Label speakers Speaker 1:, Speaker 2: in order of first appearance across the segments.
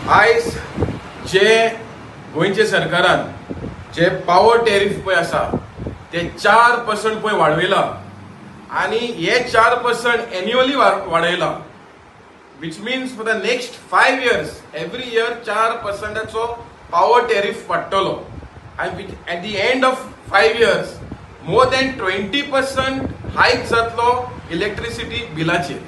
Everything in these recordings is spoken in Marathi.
Speaker 1: आयज जे गोंयचे सरकारान जे पावर टॅरिफ पळय आसा ते 4% पळय वाडयला आणि हे 4% एन्युअली वाडयला, which means for the next 5 years every year 4%ाचो पावर टॅरिफ वाडटलो and at the end of 5 years more than 20% हायक जातलो इलेक्ट्रिसिटी बिलाचेर.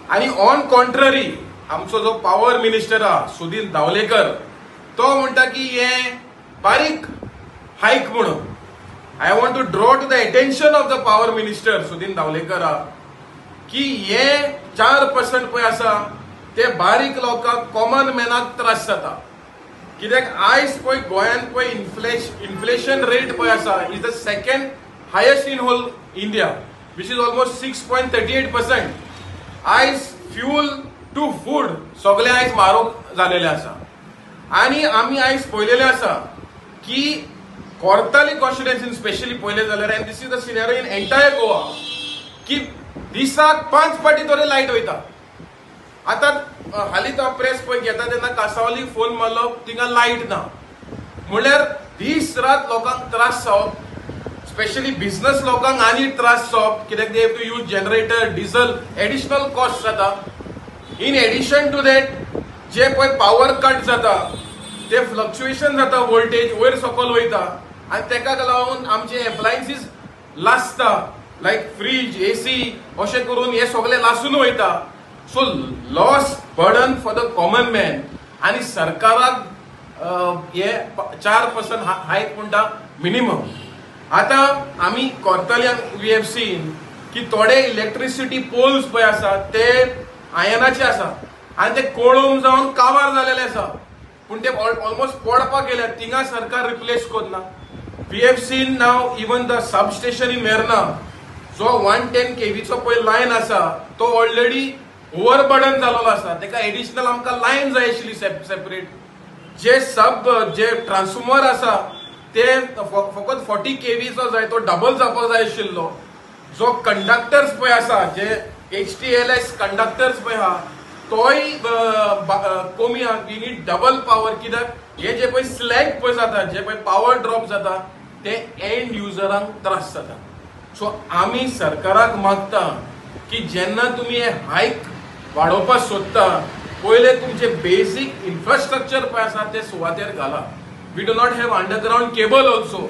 Speaker 1: आणि ऑन कॉन्ट्ररी आमचो जो पावर मिनिस्टर आहा सुदीन धावलेकर तो म्हणटा की हे बारीक हायक म्हणून. I want to draw to the attention of the power minister Sudin Dhavalikar की हे 4% पळय आसा ते बारीक लोकांक कॉमन मॅनाक त्रास जाता. कित्याक आयज पळय गोंयांत पळय इन्फ्लेशन रेट पळय आसा is the second highest in whole India which is almost 6.38%. आयज फ्यूल टू फूड सगळे आयज म्हारग जालेले आसा. आणि आमी आयज पळयलेले आसा की कोर्ताली कॉन्स्टिट्युएन्सीन स्पेशली पळयले जाल्यार end this is the scenario in entire Goa की दिसाक 5 फावटी तरी लायट वयता. आतां हालींच हांव प्रेस पळय घेता तेन्ना कांसावलीक फोन मारलो थिंगा लायट ना म्हणल्यार दीस रात लोकांक त्रास जावप, स्पेशली बिझनेस लोकांक आनी त्रास जावप कित्याक they have to use generator diesel additional cost जाता. इन एडिशन टू दॅट जे पळय पावर कट जाता ते फ्लक्च्युएशन जाता, वोल्टेज वयर सकयल वयता आनी तेका लागून आमचे एप्लायन्सीस लासता लायक फ्रीज एसी अशें करून हे सगळे लासून वयता. So loss burden for the common man आनी सरकाराक हे 4% हायक म्हणटा मिनिमम. आता आमी कोर्ताल्यान वी हॅव सीन की थोडे इलेक्ट्रिसिटी पोल्स पळय आसा ते आयनाचे आसा आनी ते कोळूम जावन काबार जालेले आसा पूण ते ऑलमोस्ट पडपाक गेल्यात, थिंगा सरकार रिप्लेस करना. We have seen now even the substation in Merna जो 110 kVचो पळय लायन आसा तो ऑलरेडी ओव्हरबर्डन जाल्लो आसा, तेका एडिशनल आमकां लायन जाय आशिल्ली सेपरेट. जे ट्रान्सफॉर्मर आसा ते फकत 40 kVचो जाय, तो डबल जावपाक जाय आशिल्लो. जो कंडक्टर्स पळय आसा जे HTLS कंडक्टर्स पळय आहा तोय कमी आहा. वी नीड डबल पावर कित्याक हे जे पळय स्लॅग पळय जाता, जे पळय पावर ड्रॉप जाता ते एंड युजरांक त्रास जाता. सो आमी सरकाराक मागता की जेन्ना तुमी हे हायक वाडोवपाक सोदता पयले तुमचे बेसिक इन्फ्रास्ट्रक्चर पळय आसा ते सुवातेर घाला. We do not have underground cable also.